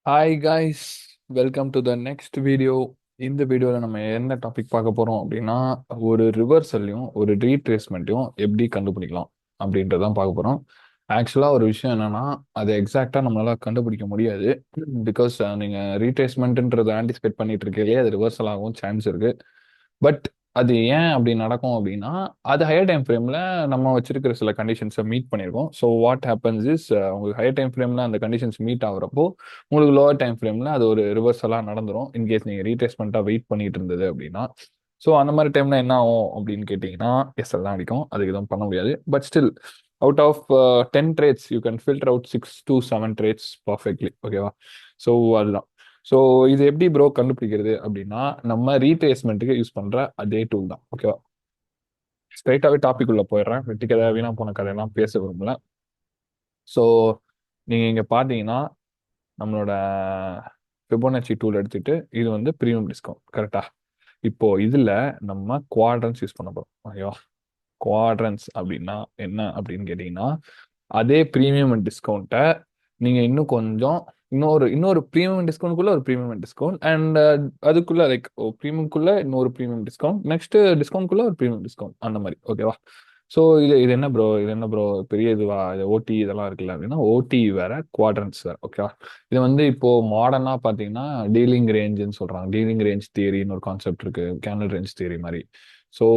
Hi guys, welcome to the next video. இந்த வீடியோவில் நம்ம என்ன டாபிக் பார்க்க போகிறோம் அப்படின்னா, ஒரு ரிவர்சல்லையும் ஒரு ரீட்ரேஸ்மெண்ட்டையும் எப்படி கண்டுபிடிக்கலாம் அப்படின்றதான் பார்க்க போகிறோம். ஆக்சுவலாக ஒரு விஷயம் என்னன்னா, அதை எக்ஸாக்டாக நம்மளால கண்டுபிடிக்க முடியாது. பிகாஸ் நீங்கள் ரீட்ரேஸ்மெண்ட்ன்றதை ஆன்டிசிபேட் பண்ணிட்டு இருக்கீங்களே, அது ரிவர்சல் ஆகவும் சான்ஸ் இருக்கு. பட் அது ஏன் அப்படி நடக்கும் அப்படின்னா, அது ஹையர் டைம் ஃப்ரேமில் நம்ம வச்சிருக்கிற சில கண்டிஷன்ஸை மீட் பண்ணியிருக்கோம். ஸோ வாட் ஹேப்பன்ஸ் இஸ், உங்களுக்கு ஹையர் டைம் ஃப்ரேமில் அந்த கண்டிஷன்ஸ் மீட் ஆகுறப்போ உங்களுக்கு லோவர் டைம் ஃப்ரேமில் அது ஒரு ரிவர்சலாக நடந்துரும். இன்கேஸ் நீங்கள் ரீட்ரேஸ்மெண்ட்டாக வெயிட் பண்ணிட்டு இருந்தது அப்படின்னா. ஸோ அந்த மாதிரி டைமில் என்ன ஆகும் அப்படின்னு கேட்டிங்கன்னா, எஸ்எல் தான் அடிக்கும். அதுக்கு எதுவும் பண்ண முடியாது. But still, out of 10 trades you can filter out 6 to 7 trades perfectly. ஓகேவா? ஸோ அதுதான். ஸோ இது எப்படி ப்ரோ கண்டுபிடிக்கிறது அப்படின்னா, நம்ம ரீட்ரேஸ்மெண்ட்டுக்கு யூஸ் பண்ணுற அதே டூல் தான். ஓகேவா? ஸ்ட்ரைட்டாகவே டாபிக் உள்ள போயிடுறேன். வெட்டி கதை வீணா போன கதையெல்லாம் பேச விரும்பல. ஸோ நீங்கள் இங்கே பார்த்தீங்கன்னா, நம்மளோட ஃபிபோனச்சி டூல் எடுத்துட்டு இது வந்து ப்ரீமியம் டிஸ்கவுண்ட். கரெக்டா? இப்போ இதுல நம்ம குவாட்ரன்ஸ் யூஸ் பண்ண போறோம். ஓகேவா? குவாட்ரன்ஸ் அப்படின்னா என்ன அப்படின்னு கேட்டீங்கன்னா, அதே ப்ரீமியம் டிஸ்கவுண்ட்டை நீங்க இன்னும் கொஞ்சம் இன்னொரு இன்னொரு ப்ரீமியம் டிஸ்கவுண்ட்குள்ள ஒரு ப்ரீமியம் டிஸ்கவுண்ட் அண்ட் அதுக்குள்ள லைக் ப்ரீமியம்குள்ள இன்னொரு ப்ரீமியம் டிஸ்கவுண்ட், நெக்ஸ்ட் டிஸ்கவுண்ட்குள்ள ஒரு ப்ரீமியம் டிஸ்கவுண்ட், அந்த மாதிரி. ஓகேவா? ஸோ இது இது என்ன ப்ரோ, இது என்ன ப்ரோ பெரிய இதுவா, இது ஓடி இதெல்லாம் இருக்குல்ல அப்படின்னா, ஓடி வேற, குவாட்ரன்ஸ் வேற. ஓகேவா? இது வந்து இப்போ மாடர்னா பார்த்தீங்கன்னா டீலிங் ரேஞ்சுன்னு சொல்றாங்க. டீலிங் ரேஞ்ச் தியரின்னு ஒரு கான்செப்ட் இருக்கு, கேண்டல் ரேஞ்ச் தியரி மாதிரி. ஸோ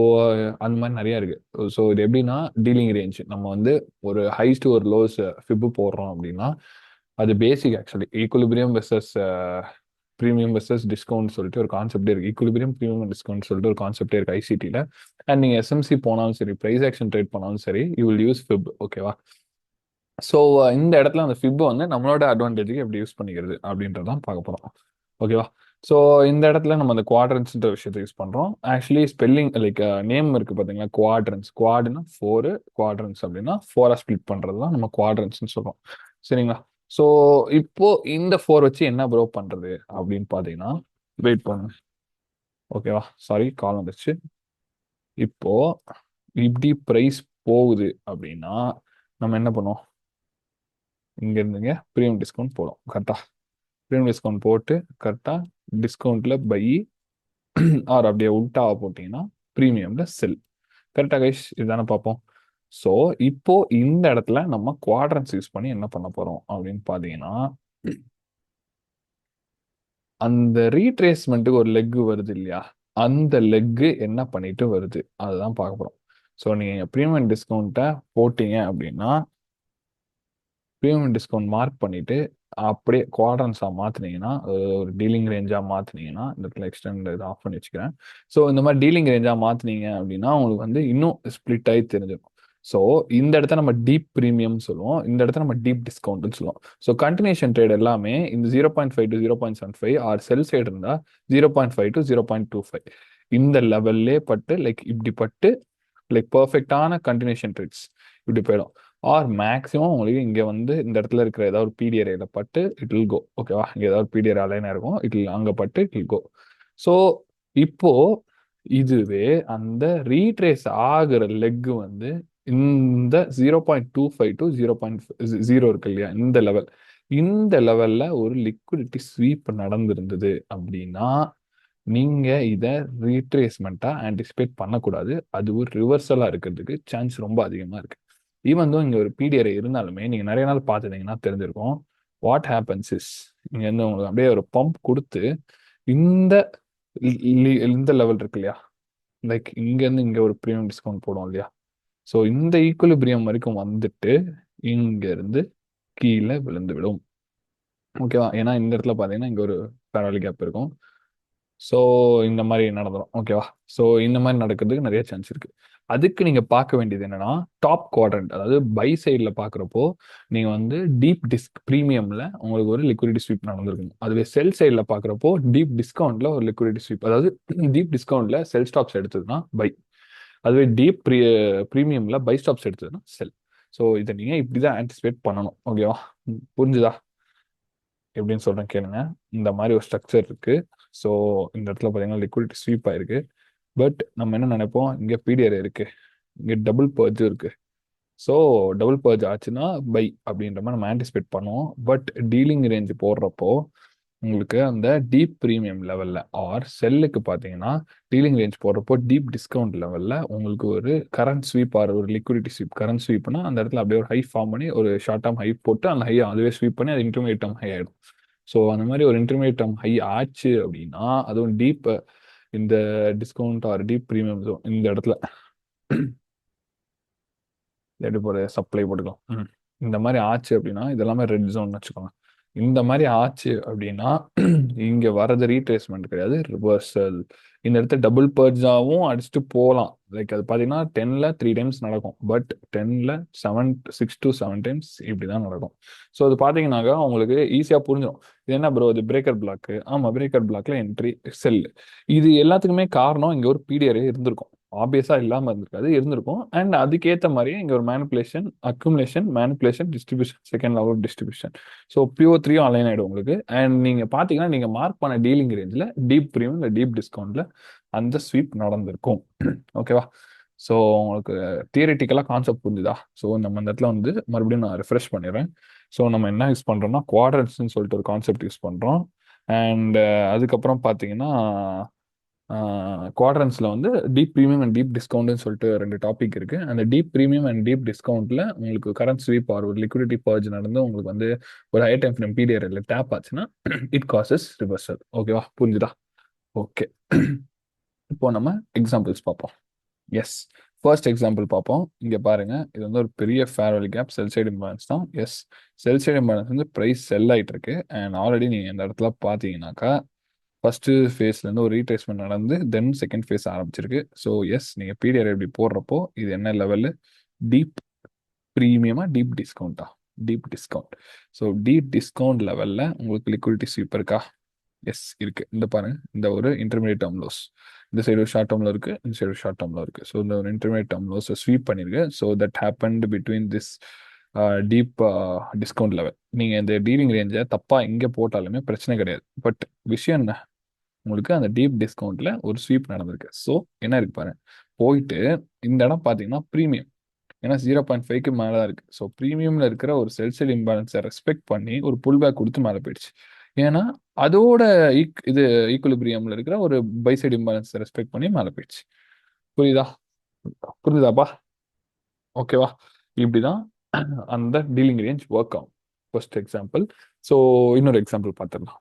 அந்த மாதிரி நிறைய இருக்கு. ஸோ இது எப்படின்னா, டீலிங் ரேஞ்ச் நம்ம வந்து ஒரு ஹைஸ் டு ஒரு லோஸ் ஃபிப்பு போடுறோம் அப்படின்னா, அது basic actually equilibrium versus premium versus discount சொல்லிட்டு ஒரு கான்செப்டே இருக்கு. ஈக்குலிபிரியம் ப்ரீமியம் டிஸ்கவுண்ட் சொல்லிட்டு ஒரு கான்செப்டே இருக்கு ஐசிடியில். அண்ட் நீங்கள் எஸ்எம்சி போனாலும் சரி, ப்ரைஸ் ஆக்ஷன் ட்ரேட் பண்ணாலும் சரி, யூ வில் யூஸ் ஃபிப். ஓகேவா? ஸோ இந்த இடத்துல அந்த ஃபிப் வந்து நம்மளோட அட்வான்டேஜுக்கு எப்படி யூஸ் பண்ணிக்கிறது அப்படின்றதான் பார்க்க போகிறோம். ஓகேவா? ஸோ இந்த இடத்துல நம்ம அந்த குவாட்ரன்ஸ்ன்ற விஷயத்தை யூஸ் பண்ணுறோம். ஆக்சுவலி ஸ்பெல்லிங் லைக் நேம் இருக்கு பார்த்தீங்களா, குவாட்ரன்ஸ். குவாடுனா 4, குவாட்ரன்ஸ் அப்படின்னா 4ஆ ஸ்ப்ளிட் பண்ணுறது தான் நம்ம குவாட்ரன்ஸ்னு சொல்கிறோம். சரிங்களா? ஸோ இப்போ இந்த 4 வச்சு என்ன ப்ரோ பண்ணுறது அப்படின்னு பார்த்தீங்கன்னா, வெயிட் பண்ணுங்க. ஓகேவா? சாரி, கால் வந்துருச்சு. இப்போ இப்படி ப்ரைஸ் போகுது அப்படின்னா நம்ம என்ன பண்ணுவோம்? இங்க இருந்துங்க ப்ரீமியம் டிஸ்கவுண்ட் போடும். கரெக்டா? ப்ரீமியம் டிஸ்கவுண்ட் போட்டு கரெக்டா டிஸ்கவுண்ட்ல பை ஆர் அப்படியே உல்டாவா போட்டீங்கன்னா ப்ரீமியம்ல செல். கரெக்டா கைஸ்? இதுதானே பார்ப்போம். ஸோ இப்போ இந்த இடத்துல நம்ம குவாட்ரன்ஸ் யூஸ் பண்ணி என்ன பண்ண போறோம் அப்படின்னு பார்த்தீங்கன்னா, அந்த ரீட்ரேஸ்மெண்ட்டுக்கு ஒரு லெக் வருது இல்லையா, அந்த லெக்கு என்ன பண்ணிட்டு வருது அதுதான் பார்க்க போறோம். ஸோ நீங்க ப்ரீமியம் டிஸ்கவுண்ட்டை போட்டீங்க அப்படின்னா, ப்ரீமியம் டிஸ்கவுண்ட் மார்க் பண்ணிட்டு அப்படியே குவாட்ரன்ஸாக மாற்றினீங்கன்னா, ஒரு டீலிங் ரேஞ்சாக மாற்றினீங்கன்னா, இந்த இடத்துல எக்ஸ்டெண்ட் இதை ஆஃப் பண்ணி வச்சுக்கிறேன். ஸோ இந்த மாதிரி டீலிங் ரேஞ்சாக மாற்றினீங்க அப்படின்னா உங்களுக்கு வந்து இன்னும் ஸ்ப்ளிட் ஆகி தெரிஞ்சிடும். ஸோ இந்த இடத்த நம்ம டீப் ப்ரீமியம் சொல்லுவோம், இந்த இடத்த நம்ம டீப் டிஸ்கவுண்ட்னு சொல்லுவோம். ஸோ கண்டினியூஷன் ட்ரேட் எல்லாமே இந்த 0.5 to 0.75 ஆர் செல் சைடு இருந்தால் 0.5 to 0.25 இந்த லெவல்லே பட்டு லைக் இப்படி பட்டு லைக் பர்ஃபெக்டான கண்டினியூஷன் ட்ரேட்ஸ் இப்படி போயிடும். ஆர் மேக்ஸிமம் உங்களுக்கு இங்கே வந்து இந்த இடத்துல இருக்கிற ஏதாவது ஒரு பிடி அரேல பட்டு இட் வில் கோ. ஓகேவா? இங்கே ஏதாவது பிடி அரே அலைனா இருக்கும், இட் வில் அங்கே பட்டு இட் வில் கோ. ஸோ இப்போ இதுவே அந்த ரீட்ரேஸ் ஆகிற லெக் வந்து இந்த 0.25 to 0.0 இருக்கு இல்லையா, இந்த லெவல், இந்த லெவல்ல ஒரு லிக்விடிட்டி ஸ்வீப் நடந்திருந்தது அப்படின்னா நீங்க இதை ரீட்ரேஸ்மெண்ட்டா ஆன்டிசிபேட் பண்ணக்கூடாது. அது ஒரு ரிவர்சலா இருக்கிறதுக்கு சான்ஸ் ரொம்ப அதிகமா இருக்கு. ஈவன் தோ இங்க ஒரு பிடிஆர் இருந்தாலுமே நீங்க நிறைய நாள் பார்த்துட்டீங்கன்னா தெரிஞ்சிருக்கும். வாட் ஹேப்பன்ஸ் இஸ், இங்க இருந்து உங்களுக்கு அப்படியே ஒரு பம்ப் கொடுத்து இந்த இந்த லெவல் இருக்கு இல்லையா, லைக் இங்க இருந்து இங்க ஒரு ப்ரீமியம் டிஸ்கவுண்ட் போடும் இல்லையா, ஸோ இந்த ஈக்குலிபிரியம் வரைக்கும் வந்துட்டு இங்க இருந்து கீழே விழுந்து விடும். ஓகேவா? ஏன்னா இந்த இடத்துல பார்த்தீங்கன்னா இங்க ஒரு பேரவல் கேப் இருக்கும். ஸோ இந்த மாதிரி நடந்துடும். ஓகேவா? ஸோ இந்த மாதிரி நடக்கிறதுக்கு நிறைய சான்ஸ் இருக்கு. அதுக்கு நீங்க பார்க்க வேண்டியது என்னன்னா, டாப் குவாட்ரண்ட், அதாவது பை சைடில் பார்க்குறப்போ நீங்க வந்து டீப் டிஸ்க் ப்ரீமியம்ல உங்களுக்கு ஒரு லிக்விடிட்டி ஸ்வீப் நடந்திருக்கும். அதுவே செல் சைடில் பார்க்குறப்போ டீப் டிஸ்கவுண்ட்ல ஒரு லிக்விடிட்டி ஸ்வீப், அதாவது டீப் டிஸ்கவுண்ட்ல செல் ஸ்டாப்ஸ் எடுத்ததுன்னா பை, அதுவே டீப் ப்ரீமியம்ல பை ஸ்டாப்ஸ் எடுத்ததுன்னா செல். ஸோ இதை நீங்க இப்படிதான் ஆன்டிசிபேட் பண்ணணும். ஓகேவா? புரிஞ்சுதா எப்படின்னு சொல்றேன் கேளுங்க. இந்த மாதிரி ஒரு ஸ்ட்ரக்சர் இருக்கு. ஸோ இந்த இடத்துல பார்த்தீங்கன்னா லிக்விடிட்டி ஸ்வீப் ஆயிருக்கு. பட் நம்ம என்ன நினைப்போம், இங்கே பிடிஆர் இருக்கு, இங்கே டபுள் பர்ஜ் இருக்கு. ஸோ டபுள் பர்ஜ் ஆச்சுன்னா பை அப்படின்ற மாதிரி நம்ம ஆன்டிசிபேட் பண்ணுவோம். பட் டீலிங் ரேஞ்ச் போடுறப்போ உங்களுக்கு அந்த டீப் ப்ரீமியம் லெவலில் ஆர் செல்லுக்கு பார்த்தீங்கன்னா டீலிங் ரேஞ்ச் போடுறப்போ டீப் டிஸ்கவுண்ட் லெவலில் உங்களுக்கு ஒரு கரண்ட் ஸ்வீப் ஆர் ஒரு லிக்விடிட்டி ஸ்வீப். கரண்ட் ஸ்வீப்னா அந்த இடத்துல அப்படியே ஒரு ஹை ஃபார்ம் பண்ணி ஒரு ஷார்ட் டேர்ம் ஹை போட்டு அந்த ஹை அதுவே ஸ்வீப் பண்ணி அது இன்டர்மீடியட் டேர்ம் ஹை ஆகிடும். ஸோ அந்த மாதிரி ஒரு இன்டர்மீடியட் டேர்ம் ஹை ஆச்சு அப்படின்னா அதுவும் டீப் இந்த டிஸ்கவுண்ட் ஆர் டீப் ப்ரீமியம் இந்த இடத்துல எப்படி போகிற சப்ளை போட்டுக்கலாம். இந்த மாதிரி ஆச்சு அப்படின்னா இதெல்லாமே ரெட் ஜோன் வச்சுக்கோங்க. இந்த மாதிரி ஆச்சு அப்படின்னா இங்க வர்றது ரீட்ரேஸ்மெண்ட் கிடையாது, ரிவர்சல். இந்த இடத்துல டபுள் பர்ஜாவும் அடிச்சுட்டு போகலாம். லைக் அது பார்த்தீங்கன்னா 10ல் 3 டைம்ஸ் நடக்கும். பட் 10ல் 6 to 7 டைம்ஸ் இப்படி தான் நடக்கும். ஸோ அது பார்த்தீங்கன்னாக்கா உங்களுக்கு ஈஸியாக புரிஞ்சிடும். இது என்ன ப்ரோ, இது பிரேக்கர் பிளாக். ஆமாம், பிரேக்கர் பிளாக்ல என்ட்ரி செல். இது எல்லாத்துக்குமே காரணம் இங்கே ஒரு பீடியரே இருந்திருக்கும். ஆப்வியஸா இல்லாம இருந்திருக்காது, இருந்திருக்கும். அண்ட் அதுக்கேற்ற மாதிரியே இங்க ஒரு manipulation, accumulation, manipulation, distribution, second level of distribution. So பியூ 3யும் அலைன் ஆயிடும் உங்களுக்கு. அண்ட் நீங்க பாத்தீங்கன்னா நீங்க மார்க் பண்ண டீலிங் ரேஞ்சில் டீப் ப்ரீமியம் இல்லை டீப் டிஸ்கவுண்ட்ல அந்த ஸ்வீப் நடந்திருக்கும். ஓகேவா? ஸோ உங்களுக்கு தியரிட்டிக்கலாக கான்செப்ட் புரிஞ்சுதா? ஸோ நம்ம இந்த இடத்துல வந்து மறுபடியும் நான் ரெஃப்ரெஷ் பண்ணிடுறேன். ஸோ நம்ம என்ன யூஸ் பண்றோம்னா குவாட்ரன்ட்ஸ்னு சொல்லிட்டு ஒரு கான்செப்ட் யூஸ் பண்றோம். அண்ட் அதுக்கப்புறம் பார்த்தீங்கன்னா குவாட்ரன்ஸ்ல வந்து டீப் ப்ரீமியம் அண்ட் டீப் டிஸ்கவுண்ட்னு சொல்லிட்டு 2 டாபிக் இருக்கு. அந்த டீப் ப்ரீமியம் அண்ட் டீப் டிஸ்கவுண்ட்ல உங்களுக்கு கரண்ட் ஸ்வீப் ஆர் ஒரு லிக்விடிட்டி பர்ஜ் நடந்து உங்களுக்கு வந்து ஒரு ஹை டைம் ஃப்ரேம் பீரியட்ல டேப் ஆச்சுன்னா இட் காசஸ் ரிவர்சல். ஓகேவா? புரிஞ்சுதா? ஓகே. இப்போ நம்ம எக்ஸாம்பிள்ஸ் பார்ப்போம். எஸ், ஃபர்ஸ்ட் எக்ஸாம்பிள் பார்ப்போம். இங்க பாருங்க, இது வந்து ஒரு பெரிய fair value gap sell side imbalance தான். எஸ், செல் சைடு இம்பேலன்ஸ் வந்து பிரைஸ் செல் ஆயிட்டு இருக்கு. அண்ட் ஆல்ரெடி நீங்க இந்த இடத்துல பார்த்தீங்கன்னாக்கா ஃபர்ஸ்ட் ஃபேஸ்லேருந்து ஒரு ரீட்ரேஸ்மெண்ட் நடந்து தென் செகண்ட் ஃபேஸ் ஆரம்பிச்சிருக்கு. ஸோ எஸ், நீங்கள் பிடிஆர் எப்படி போடுறப்போ இது என்ன லெவலு, டீப் ப்ரீமியமா டீப் டிஸ்கவுண்ட்டா? Deep discount. So deep discount லெவலில் உங்களுக்கு லிக்விடிட்டி ஸ்வீப் இருக்கா? எஸ் இருக்கு. இந்த பாருங்க, இந்த ஒரு இன்டர்மீடியட் டேர்ம் லோஸ் இந்த சைடு ஒரு ஷார்ட் டேர்ம்ல இருக்கு, இந்த சைடு ஷார்ட் டேர்ம்ல இருக்கு. ஸோ இந்த ஒரு இன்டர்மீடியட் டேர்ம் லோஸ் ஸ்வீப் பண்ணிருக்கு. So that happened between this deep discount level. நீங்க இந்த டீலிங் ரேஞ்சை தப்பா இங்கே போட்டாலுமே பிரச்சனை கிடையாது. பட் விஷயம் என்ன, உங்களுக்கு அந்த டீப் டிஸ்கவுண்ட்ல ஒரு ஸ்வீப் நடந்திருக்கு. ஸோ என்ன இருக்கு பாருங்க, போயிட்டு இந்த இடம் பார்த்தீங்கன்னா ப்ரீமியம். ஏன்னா 0.5க்கு மேலே தான் இருக்கு. ஸோ ப்ரீமியம்ல இருக்கிற ஒரு செல் செல் இம்பேலன்ஸை ரெஸ்பெக்ட் பண்ணி ஒரு புல் பேக் கொடுத்து மேலே போயிடுச்சு. ஏன்னா அதோட இது ஈக்குலிபிரியம்ல இருக்கிற ஒரு பை சைடு இம்பேலன்ஸை ரெஸ்பெக்ட் பண்ணி மேலே போயிடுச்சு. புரியுதா? புரியுதாப்பா? ஓகேவா? இப்படிதான் அந்த டீலிங் ரேஞ்ச் ஒர்க் ஆகும். First example. ஸோ இன்னொரு எக்ஸாம்பிள் பார்த்துடலாம்.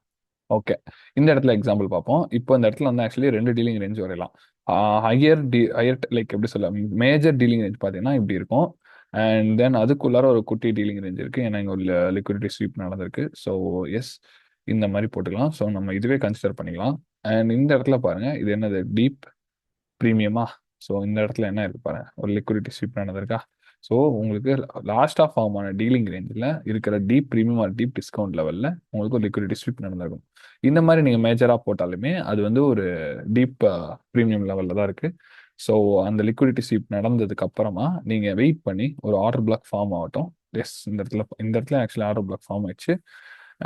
ஓகே, இந்த இடத்துல எக்ஸாம்பிள் பார்ப்போம். இப்போ இந்த இடத்துல வந்து ஆக்சுவலி 2 டீலிங் ரேஞ்ச் வரையலாம். ஹையர் லைக் எப்படி சொல்ல, மேஜர் டீலிங் ரேஞ்ச் பார்த்தீங்கன்னா இப்படி இருக்கும். அண்ட் தென் அதுக்குள்ளார ஒரு குட்டி டீலிங் ரேஞ்ச் இருக்கு. ஏன்னா இங்கே ஒரு லிக்விடிட்டி ஸ்வீப் நடந்திருக்கு. ஸோ எஸ், இந்த மாதிரி போட்டுக்கலாம். ஸோ நம்ம இதுவே கன்சிடர் பண்ணிக்கலாம். அண்ட் இந்த இடத்துல பாருங்க, இது என்னது, டீப் ப்ரீமியமா? ஸோ இந்த இடத்துல என்ன இருக்கு பாருங்க, ஒரு லிக்விடிட்டி ஸ்வீப் நடந்திருக்கா? ஸோ உங்களுக்கு லாஸ்டாக ஃபார்ம் ஆன டீலிங் ரேஞ்சில் இருக்கிற deep premium R deep discount லெவலில் உங்களுக்கு ஒரு லிக்விடிட்டி ஸ்வீப் நடந்திருக்கும். இந்த மாதிரி நீங்கள் மேஜராக போட்டாலுமே அது வந்து ஒரு டீப் ப்ரீமியம் லெவலில் தான் இருக்குது. ஸோ அந்த லிக்விடிட்டி ஸ்வீப் நடந்ததுக்கு அப்புறமா நீங்கள் வெயிட் பண்ணி ஒரு ஆர்டர் பிளாக் ஃபார்ம் ஆகட்டும். எஸ், இந்த இடத்துல ஆக்சுவலி ஆர்டர் பிளாக் ஃபார்ம் ஆயிடுச்சு.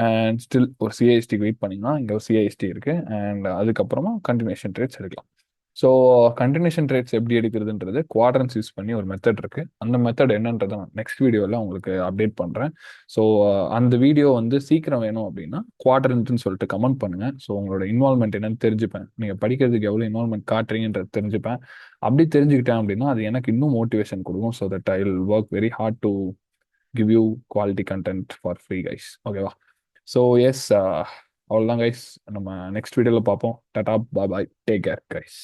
அண்ட் ஸ்டில் ஒரு சிஐஎஸ்டிக்கு வெயிட் பண்ணிங்கன்னா இங்கே ஒரு சிஐஎஸ்டி இருக்குது. அண்ட் அதுக்கப்புறமா கண்டினியூஷன் ட்ரேட்ஸ் எடுக்கலாம். ஸோ கண்டினியூஷன் ட்ரேட்ஸ் எப்படி எடுக்கிறதுன்றது குவாட்ரன்ஸ் யூஸ் பண்ணி ஒரு மெத்தட் இருக்கு. அந்த மெத்தட் என்னன்றதை நான் நெக்ஸ்ட் வீடியோவில் உங்களுக்கு அப்டேட் பண்ணுறேன். ஸோ அந்த வீடியோ வந்து சீக்கிரம் வேணும் அப்படின்னா குவாட்ரன்ட்னு சொல்லிட்டு கமெண்ட் பண்ணுங்க. ஸோ உங்களோட இன்வால்மெண்ட் என்னன்னு தெரிஞ்சுப்பேன். நீங்கள் படிக்கிறதுக்கு எவ்வளோ இன்வால்மெண்ட் காட்டுறீங்கன்றது தெரிஞ்சுப்பேன். அப்படி தெரிஞ்சுக்கிட்டேன் அப்படின்னா அது எனக்கு இன்னும் மோட்டிவேஷன் கொடுக்கும். So that I will work very hard to give you quality content for free guys. ஓகேவா? ஸோ எஸ், அவ்வளோதான் கைஸ். நம்ம நெக்ஸ்ட் வீடியோவில் பார்ப்போம். டாடா, பாய் பாய், டேக் கேர் கைஸ்.